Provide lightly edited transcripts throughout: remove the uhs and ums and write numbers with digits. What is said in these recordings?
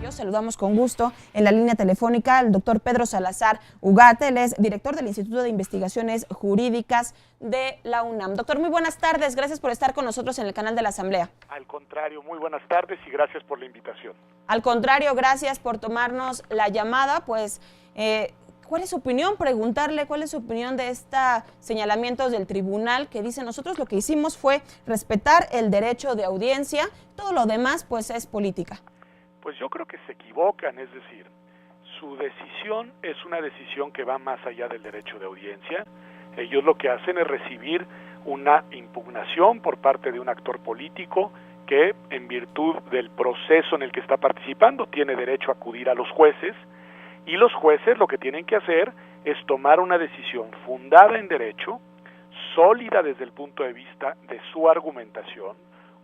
Auditorio, saludamos con gusto en la línea telefónica al doctor Pedro Salazar Ugarte, él es director del Instituto de Investigaciones Jurídicas de la UNAM. Doctor, muy buenas tardes, gracias por estar con nosotros en el canal de la Asamblea. Al contrario, muy buenas tardes y gracias por la invitación. Al contrario, gracias por tomarnos la llamada, pues, ¿cuál es su opinión? Preguntarle cuál es su opinión de estos señalamientos del tribunal que dice nosotros lo que hicimos fue respetar el derecho de audiencia, todo lo demás pues es política. Pues yo creo que se equivocan, es decir, su decisión es una decisión que va más allá del derecho de audiencia. Ellos lo que hacen es recibir una impugnación por parte de un actor político que en virtud del proceso en el que está participando tiene derecho a acudir a los jueces. Y los jueces lo que tienen que hacer es tomar una decisión fundada en derecho, sólida desde el punto de vista de su argumentación,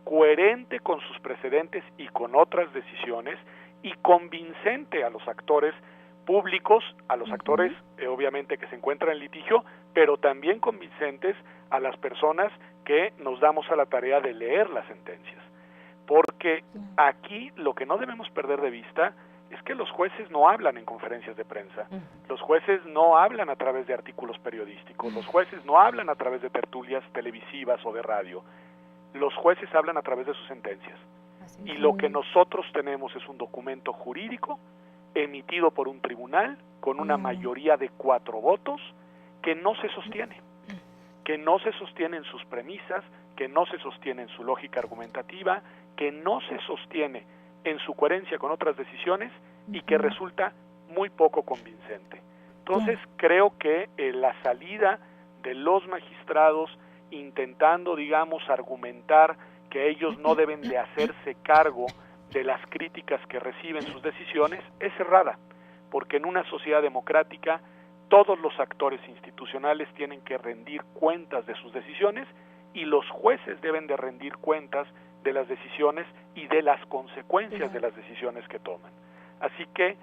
coherente con sus precedentes y con otras decisiones, y convincente a los actores públicos, a los actores obviamente que se encuentran en litigio, pero también convincentes a las personas que nos damos a la tarea de leer las sentencias. Porque aquí lo que no debemos perder de vista es que los jueces no hablan en conferencias de prensa, los jueces no hablan a través de artículos periodísticos, los jueces no hablan a través de tertulias televisivas o de radio, los jueces hablan a través de sus sentencias. Y lo que nosotros tenemos es un documento jurídico emitido por un tribunal con una mayoría de 4 votos que no se sostiene, que no se sostiene en sus premisas, que no se sostiene en su lógica argumentativa, que no se sostiene en su coherencia con otras decisiones y que resulta muy poco convincente. Entonces creo que la salida de los magistrados intentando, digamos, argumentar que ellos no deben de hacerse cargo de las críticas que reciben sus decisiones es errada, porque en una sociedad democrática todos los actores institucionales tienen que rendir cuentas de sus decisiones y los jueces deben de rendir cuentas de las decisiones y de las consecuencias de las decisiones que toman. Así que,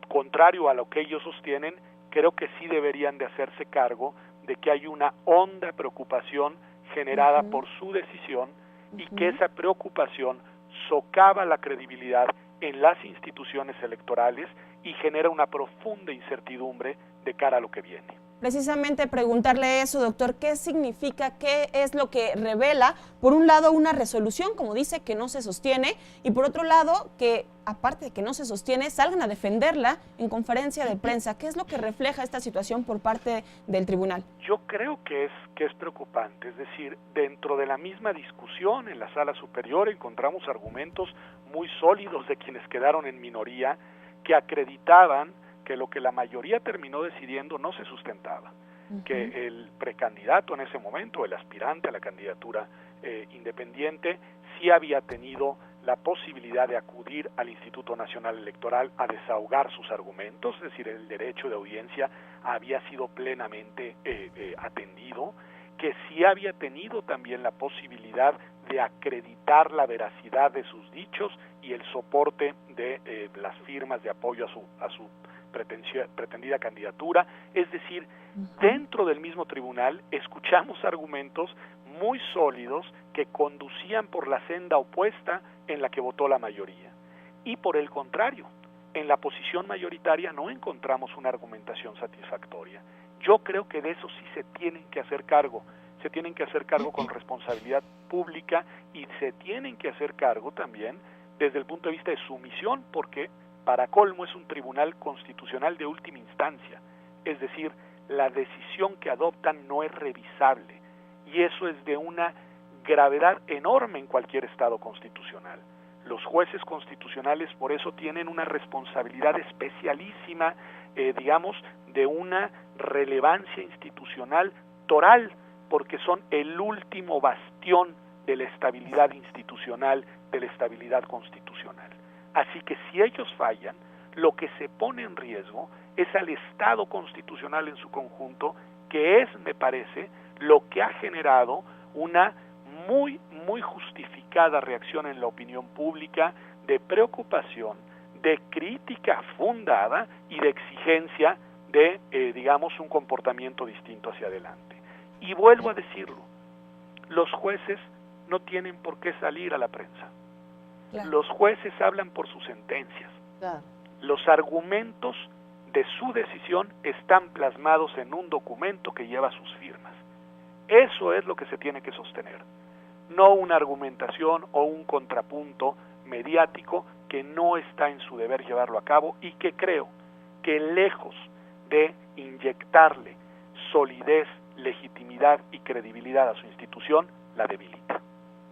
contrario a lo que ellos sostienen, creo que sí deberían de hacerse cargo de que hay una honda preocupación generada por su decisión y que esa preocupación socava la credibilidad en las instituciones electorales y genera una profunda incertidumbre de cara a lo que viene. Precisamente preguntarle eso, doctor, ¿qué significa, qué es lo que revela, por un lado, una resolución, como dice, que no se sostiene, y por otro lado, que aparte de que no se sostiene, salgan a defenderla en conferencia de prensa? ¿Qué es lo que refleja esta situación por parte del tribunal? Yo creo que es preocupante, es decir, dentro de la misma discusión en la sala superior encontramos argumentos muy sólidos de quienes quedaron en minoría que acreditaban que lo que la mayoría terminó decidiendo no se sustentaba, que el precandidato en ese momento, el aspirante a la candidatura independiente, sí había tenido la posibilidad de acudir al Instituto Nacional Electoral a desahogar sus argumentos, es decir, el derecho de audiencia había sido plenamente atendido, que sí había tenido también la posibilidad de acreditar la veracidad de sus dichos y el soporte de las firmas de apoyo a su pretendida candidatura. Es decir, dentro del mismo tribunal escuchamos argumentos muy sólidos que conducían por la senda opuesta en la que votó la mayoría. Y por el contrario, en la posición mayoritaria no encontramos una argumentación satisfactoria. Yo creo que de eso sí se tienen que hacer cargo con responsabilidad pública y se tienen que hacer cargo también desde el punto de vista de su misión, porque para colmo es un tribunal constitucional de última instancia, es decir, la decisión que adoptan no es revisable, y eso es de una gravedad enorme en cualquier estado constitucional. Los jueces constitucionales por eso tienen una responsabilidad especialísima, digamos, de una relevancia institucional toral, porque son el último bastión de la estabilidad institucional, de la estabilidad constitucional. Así que si ellos fallan, lo que se pone en riesgo es al Estado constitucional en su conjunto, que es, me parece, lo que ha generado una muy justificada reacción en la opinión pública de preocupación, de crítica fundada y de exigencia de, digamos, un comportamiento distinto hacia adelante. Y vuelvo a decirlo, los jueces no tienen por qué salir a la prensa. Claro. Los jueces hablan por sus sentencias. Claro. Los argumentos de su decisión están plasmados en un documento que lleva sus firmas. Eso es lo que se tiene que sostener, no una argumentación o un contrapunto mediático que no está en su deber llevarlo a cabo y que creo que lejos de inyectarle solidez, legitimidad y credibilidad a su institución, la debilita.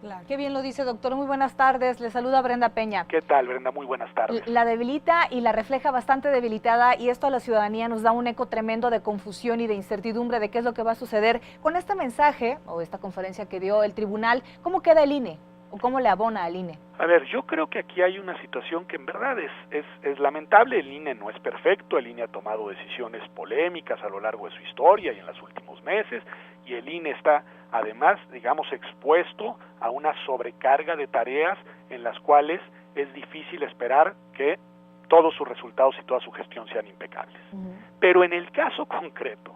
Claro. Qué bien lo dice, doctor. Muy buenas tardes. Le saluda Brenda Peña. ¿Qué tal, Brenda? Muy buenas tardes. La debilita y la refleja bastante debilitada, y esto a la ciudadanía nos da un eco tremendo de confusión y de incertidumbre de qué es lo que va a suceder con este mensaje o esta conferencia que dio el tribunal. ¿Cómo queda el INE o cómo le abona al INE? A ver, yo creo que aquí hay una situación que en verdad es lamentable. El INE no es perfecto, el INE ha tomado decisiones polémicas a lo largo de su historia y en los últimos meses, y el INE está además, digamos, expuesto a una sobrecarga de tareas en las cuales es difícil esperar que todos sus resultados y toda su gestión sean impecables. Pero en el caso concreto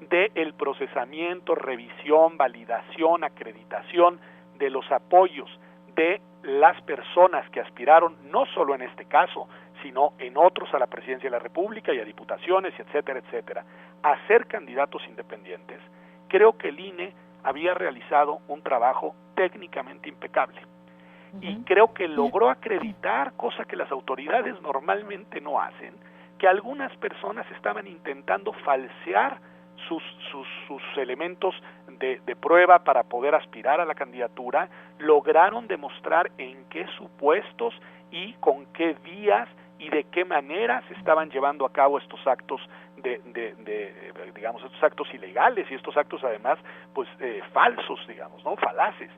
del procesamiento, revisión, validación, acreditación de los apoyos de las personas que aspiraron, no solo en este caso, sino en otros a la presidencia de la República y a diputaciones, etcétera, etcétera, a ser candidatos independientes, creo que el INE había realizado un trabajo técnicamente impecable. Y creo que logró acreditar, cosa que las autoridades normalmente no hacen, que algunas personas estaban intentando falsear sus elementos de prueba para poder aspirar a la candidatura, lograron demostrar en qué supuestos y con qué vías y de qué manera se estaban llevando a cabo estos actos digamos, estos actos ilegales y estos actos además, pues, falsos, digamos, ¿no? Falaces.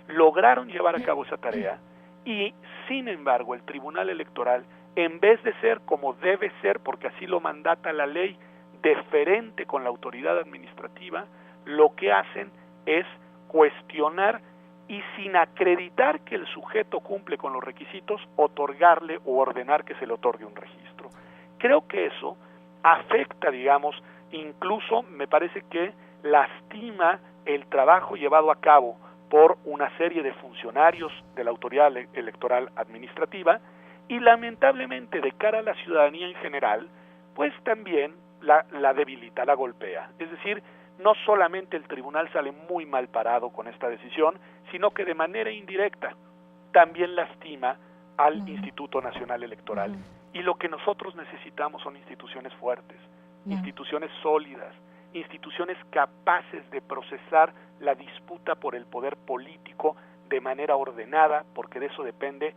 Lograron llevar a cabo esa tarea y, sin embargo, el Tribunal Electoral, en vez de ser como debe ser, porque así lo mandata la ley, deferente con la autoridad administrativa, lo que hacen es cuestionar y, sin acreditar que el sujeto cumple con los requisitos, otorgarle o ordenar que se le otorgue un registro. Creo que eso afecta, digamos, incluso me parece que lastima el trabajo llevado a cabo por una serie de funcionarios de la autoridad electoral administrativa y, lamentablemente, de cara a la ciudadanía en general, pues también la debilita, la golpea. Es decir, no solamente el tribunal sale muy mal parado con esta decisión, sino que de manera indirecta también lastima al Instituto Nacional Electoral. Y lo que nosotros necesitamos son instituciones fuertes, instituciones sólidas, instituciones capaces de procesar la disputa por el poder político de manera ordenada, porque de eso depende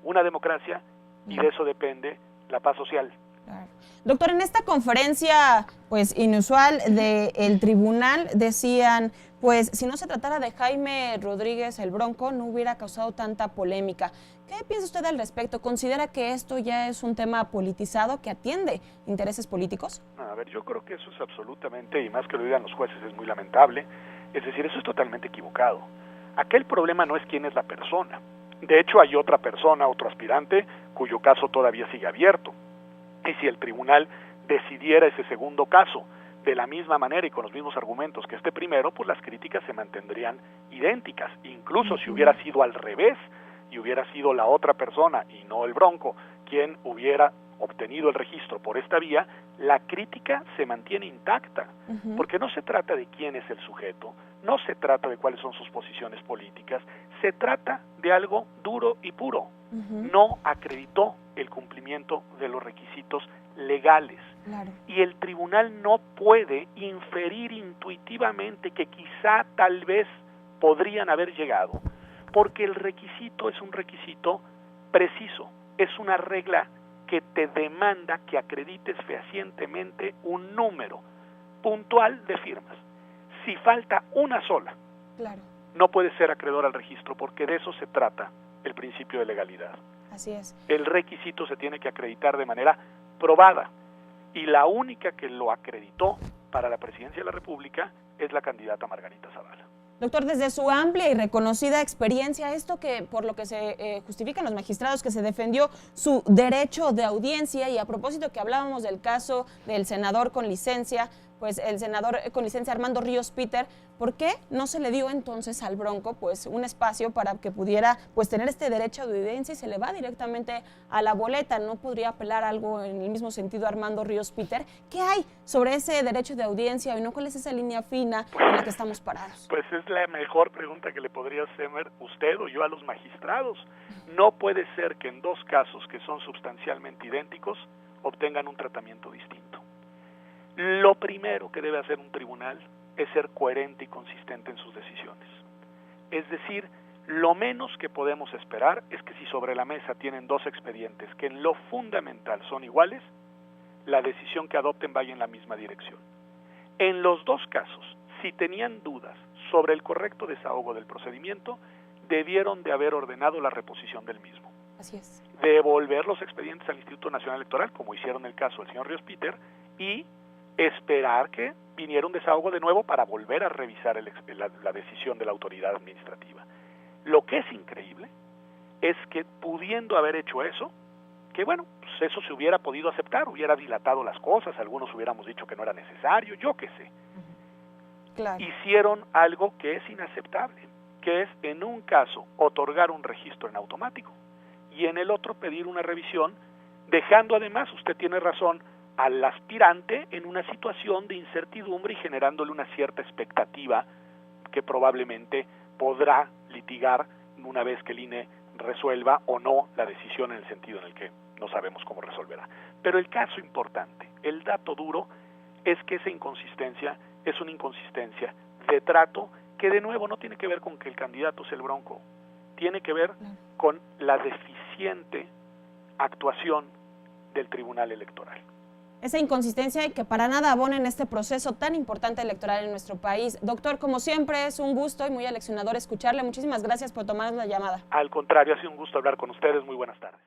una democracia y de eso depende la paz social. Claro. Doctor, en esta conferencia pues inusual del tribunal decían, pues si no se tratara de Jaime Rodríguez el Bronco no hubiera causado tanta polémica. ¿Qué piensa usted al respecto? ¿Considera que esto ya es un tema politizado que atiende intereses políticos? A ver, yo creo que eso es absolutamente, y más que lo digan los jueces, es muy lamentable. Es decir, eso es totalmente equivocado. Aquel problema no es quién es la persona. De hecho, hay otra persona, otro aspirante, cuyo caso todavía sigue abierto. Y si el tribunal decidiera ese segundo caso de la misma manera y con los mismos argumentos que este primero, pues las críticas se mantendrían idénticas. Incluso si hubiera sido al revés y hubiera sido la otra persona y no el Bronco quien hubiera obtenido el registro por esta vía, la crítica se mantiene intacta, porque no se trata de quién es el sujeto, no se trata de cuáles son sus posiciones políticas, se trata de algo duro y puro. No acreditó el cumplimiento de los requisitos legales. Claro. Y el tribunal no puede inferir intuitivamente que quizá, tal vez, podrían haber llegado, porque el requisito es un requisito preciso, es una regla que te demanda que acredites fehacientemente un número puntual de firmas. Si falta una sola, claro, no puedes ser acreedor al registro, porque de eso se trata el principio de legalidad. Así es. El requisito se tiene que acreditar de manera probada, y la única que lo acreditó para la presidencia de la República es la candidata Margarita Zavala. Doctor, desde su amplia y reconocida experiencia, esto que por lo que se justifican los magistrados que se defendió su derecho de audiencia, y a propósito que hablábamos del caso del senador con licencia, pues el senador con licencia Armando Ríos Peter, ¿por qué no se le dio entonces al Bronco pues un espacio para que pudiera pues tener este derecho de audiencia y se le va directamente a la boleta? ¿No podría apelar algo en el mismo sentido Armando Ríos Peter? ¿Qué hay sobre ese derecho de audiencia y no cuál es esa línea fina en la que estamos parados? Pues es la mejor pregunta que le podría hacer usted o yo a los magistrados. No puede ser que en dos casos que son sustancialmente idénticos obtengan un tratamiento distinto. Lo primero que debe hacer un tribunal es ser coherente y consistente en sus decisiones. Es decir, lo menos que podemos esperar es que si sobre la mesa tienen dos expedientes que en lo fundamental son iguales, la decisión que adopten vaya en la misma dirección. En los dos casos, si tenían dudas sobre el correcto desahogo del procedimiento, debieron de haber ordenado la reposición del mismo. Así es. Devolver los expedientes al Instituto Nacional Electoral, como hicieron el caso del señor Ríos Peter, y esperar que viniera un desahogo de nuevo para volver a revisar la decisión de la autoridad administrativa. Lo que es increíble es que pudiendo haber hecho eso, que bueno, pues eso se hubiera podido aceptar, hubiera dilatado las cosas, algunos hubiéramos dicho que no era necesario, yo qué sé. Claro. Hicieron algo que es inaceptable, que es en un caso otorgar un registro en automático y en el otro pedir una revisión, dejando además, usted tiene razón, al aspirante en una situación de incertidumbre y generándole una cierta expectativa que probablemente podrá litigar una vez que el INE resuelva o no la decisión en el sentido en el que no sabemos cómo resolverá. Pero el caso importante, el dato duro, es que esa inconsistencia es una inconsistencia de trato que de nuevo no tiene que ver con que el candidato es el Bronco, tiene que ver con la deficiente actuación del Tribunal Electoral. Esa inconsistencia y que para nada abona en este proceso tan importante electoral en nuestro país. Doctor, como siempre, es un gusto y muy aleccionador escucharle. Muchísimas gracias por tomar la llamada. Al contrario, ha sido un gusto hablar con ustedes. Muy buenas tardes.